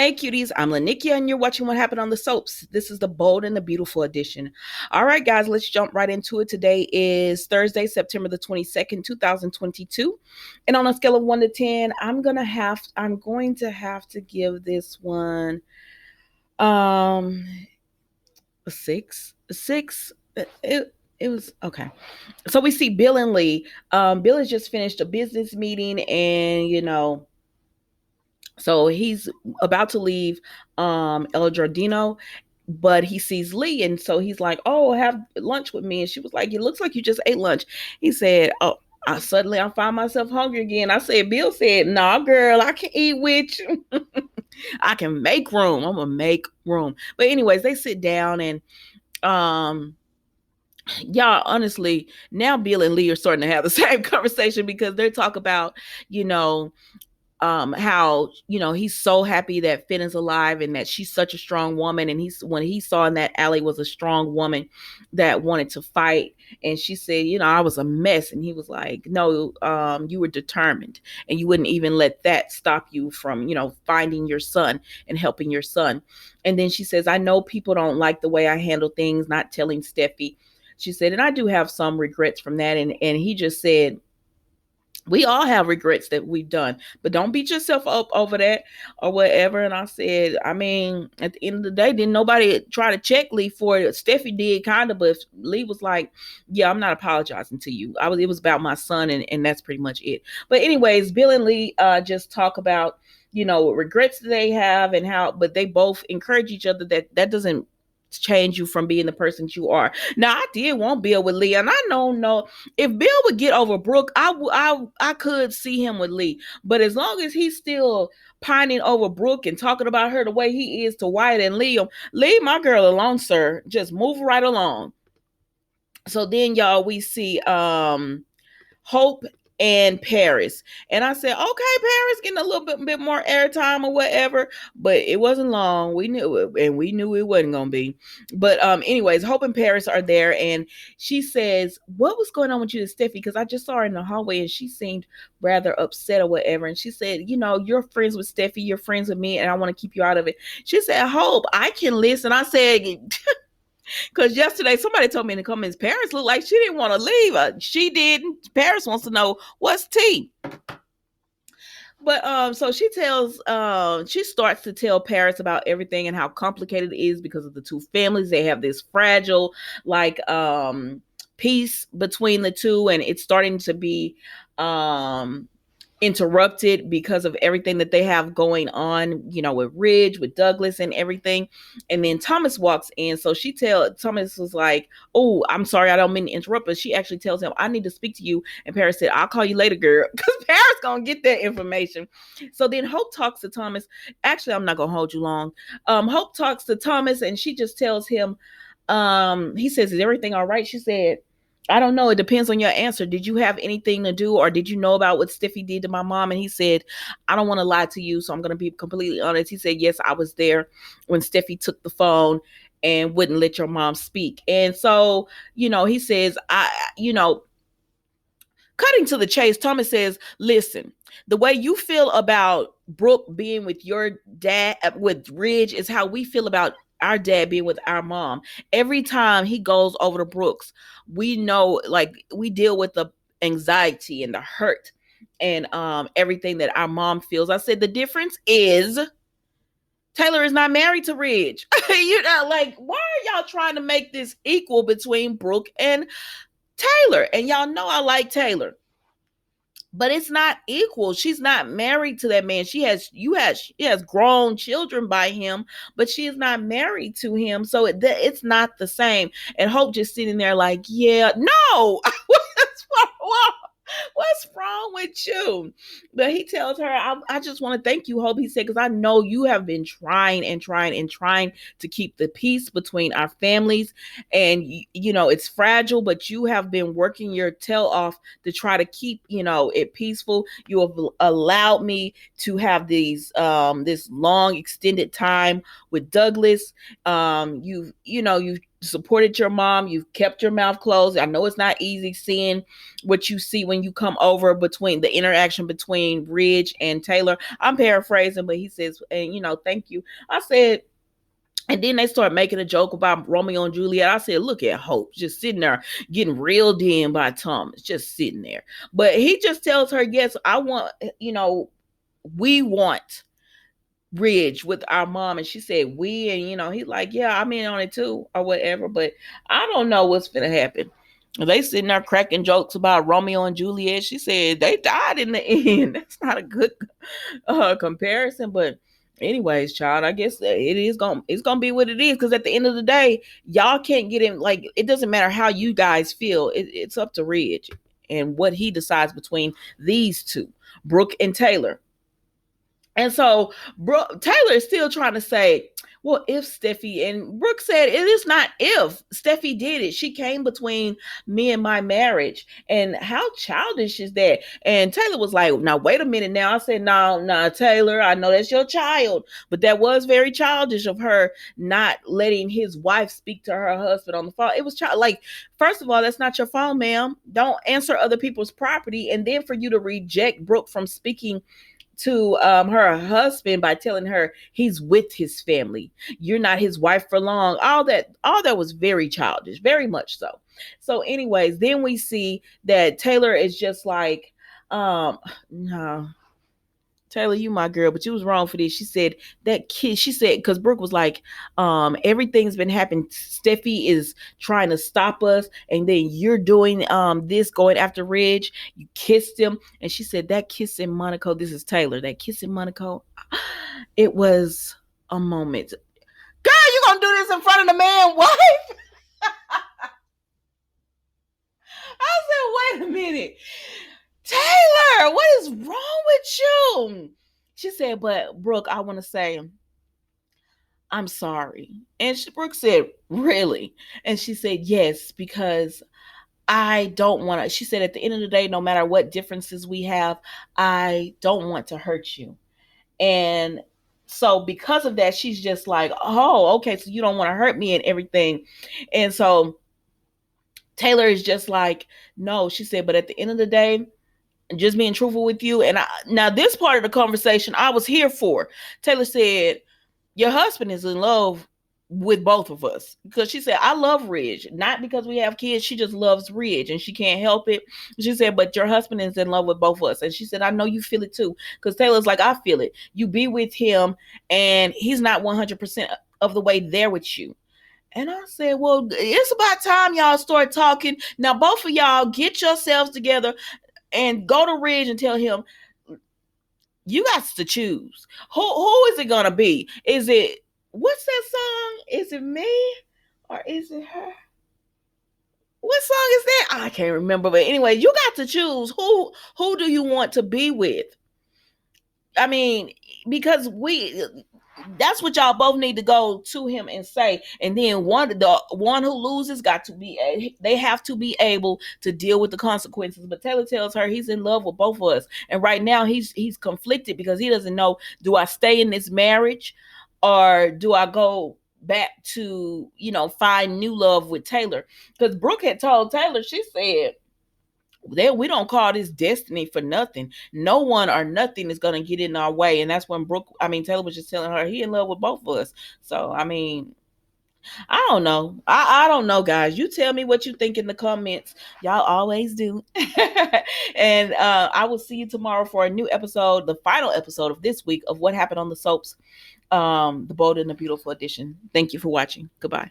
Hey cuties, I'm Lanikia and you're watching What Happened on the Soaps. This is the Bold and the Beautiful edition. All right, guys, let's jump right into it. Today is Thursday, September the 22nd, 2022. And on a scale of 1 to 10, I'm going to have to give this one um a 6. A 6. It was okay. So we see Bill and Lee. Bill has just finished a business meeting and so he's about to leave El Giardino, but he sees Lee, and so he's like, "Oh, have lunch with me." And she was like, "It looks like you just ate lunch." He said, "Oh." I find myself hungry again. I said, Bill said, "Nah, girl, I can eat with you. I can make room. I'm gonna make room." But anyways, they sit down and um y'all, honestly, now Bill and Lee are starting to have the same conversation because they talk about, you know, how he's so happy that Finn is alive and that she's such a strong woman, and he's when he saw in that alley was a strong woman that wanted to fight, and she said, I was a mess, and he was like, no, you were determined, and you wouldn't even let that stop you from finding your son and helping your son. And then she says, I know people don't like the way I handle things, not telling Steffi. She said, and I do have some regrets from that. And he just said, we all have regrets that we've done, but don't beat yourself up over that or whatever. And I said, I mean, at the end of the day, didn't nobody try to check Lee for it? Steffi did kind of, but Lee was like, yeah, I'm not apologizing to you. It was about my son, and that's pretty much it. But anyways, Bill and Lee just talk about, what regrets they have and how, but they both encourage each other that doesn't change you from being the person you are. Now, I did want Bill with Lee, and I don't know if Bill would get over Brooke. I could see him with Lee, but as long as he's still pining over Brooke and talking about her the way he is to Wyatt and Liam, leave my girl alone, sir. Just move right along. So then, y'all, we see Hope and Paris. And I said, okay, Paris getting a little bit more airtime or whatever, but it wasn't long. We knew it, and we knew it wasn't gonna be. But anyways, Hope and Paris are there, and she says, what was going on with you and Steffi? Because I just saw her in the hallway and she seemed rather upset or whatever. And she said, you're friends with Steffi, you're friends with me, and I want to keep you out of it. She said, Hope, I can listen. I said, because yesterday somebody told me in the comments, Paris looked like she didn't want to leave. She didn't. Paris wants to know what's tea. But so she starts to tell Paris about everything and how complicated it is because of the two families. They have this fragile, peace between the two, and it's starting to be interrupted because of everything that they have going on, with Ridge, with Douglas and everything. And then Thomas walks in. So Thomas was like, oh, I'm sorry, I don't mean to interrupt, but she actually tells him, I need to speak to you. And Paris said, I'll call you later, girl, because Paris gonna get that information. So then Hope talks to Thomas. Actually, I'm not gonna hold you long. Hope talks to Thomas and she just tells him, he says, is everything all right? She said, I don't know. It depends on your answer. Did you have anything to do, or did you know about what Steffi did to my mom? And he said, I don't want to lie to you, so I'm going to be completely honest. He said, yes, I was there when Steffi took the phone and wouldn't let your mom speak. And so, he says, cutting to the chase, Thomas says, listen, the way you feel about Brooke being with your dad, with Ridge, is how we feel about our dad being with our mom. Every time he goes over to Brooks, we know, like, we deal with the anxiety and the hurt and everything that our mom feels. I said the difference is Taylor is not married to Ridge. Like, why are y'all trying to make this equal between Brooke and Taylor? And y'all know I like Taylor, but it's not equal. She's not married to that man. She has grown children by him, but she is not married to him. So it's not the same. And Hope just sitting there like, yeah, no. What's wrong with you? But he tells her, I just want to thank you, Hope. He said, because I know you have been trying and trying and trying to keep the peace between our families. And, it's fragile, but you have been working your tail off to try to keep, it peaceful. You have allowed me to have this long extended time with Douglas. You've supported your mom. You've kept your mouth closed. I know it's not easy seeing what you see when you come over, between the interaction between Ridge and Taylor. I'm paraphrasing, but he says, and thank you. I said, and then they start making a joke about Romeo and Juliet. I said, look at Hope just sitting there getting reeled in by Thomas, just sitting there. But he just tells her, yes, I want, we want Ridge with our mom. And she said, we, and he's like, yeah, I'm in on it too, or whatever. But I don't know what's gonna happen. They sitting there cracking jokes about Romeo and Juliet. She said they died in the end. That's not a good comparison, but anyways, child, I guess it's gonna be what it is. Because at the end of the day, y'all can't get in. Like, it doesn't matter how you guys feel. It's up to Ridge and what he decides between these two, Brooke and Taylor. And so Taylor is still trying to say, well, if Steffi, and Brooke said, it is not if Steffi did it. She came between me and my marriage. And how childish is that? And Taylor was like, now, wait a minute now. I said, no, Taylor, I know that's your child. But that was very childish of her not letting his wife speak to her husband on the phone. It was like, first of all, that's not your phone, ma'am. Don't answer other people's property. And then for you to reject Brooke from speaking to her husband by telling her he's with his family, you're not his wife for long, all that was very childish, very much so. So anyways, then we see that Taylor is just like, no, Taylor, you my girl, but you was wrong for this. She said that kid, she said, because Brooke was like, everything's been happening. Steffi is trying to stop us, and then you're doing this, going after Ridge. You kissed him. And she said that kiss in Monaco, this is Taylor, that kiss in Monaco, it was a moment. Girl, you gonna do this in front of the man wife? I said, wait a minute. Taylor, what is wrong with you? She said, but Brooke, I want to say, I'm sorry. And Brooke said, really? And she said, yes, because I don't want to. She said, at the end of the day, no matter what differences we have, I don't want to hurt you. And so because of that, she's just like, oh, okay, so you don't want to hurt me and everything. And so Taylor is just like, no, she said, but at the end of the day, just being truthful with you. And now this part of the conversation I was here for. Taylor said, your husband is in love with both of us, because she said, I love Ridge, not because we have kids. She just loves Ridge and she can't help it. She said, but your husband is in love with both of us. And she said, I know you feel it too. Because Taylor's like, I feel it. You be with him and he's not 100% of the way there with you. And I said, well, it's about time y'all start talking. Now, both of y'all get yourselves together and go to Ridge and tell him, you got to choose. Who is it gonna be? Is it, what's that song? Is it me or is it her? What song is that? I can't remember. But anyway, you got to choose who do you want to be with. I mean, because that's what y'all both need to go to him and say. And then the one who loses they have to be able to deal with the consequences. But Taylor tells her he's in love with both of us. And right now he's conflicted because he doesn't know, do I stay in this marriage or do I go back to, find new love with Taylor? Because Brooke had told Taylor, she said, we don't call this destiny for nothing. No one or nothing is gonna get in our way. And that's when Taylor was just telling her he in love with both of us. So I don't know. I don't know, guys. You tell me what you think in the comments. Y'all always do. And I will see you tomorrow for a new episode, the final episode of this week of What Happened on the Soaps, the Bold and the Beautiful edition. Thank you for watching. Goodbye.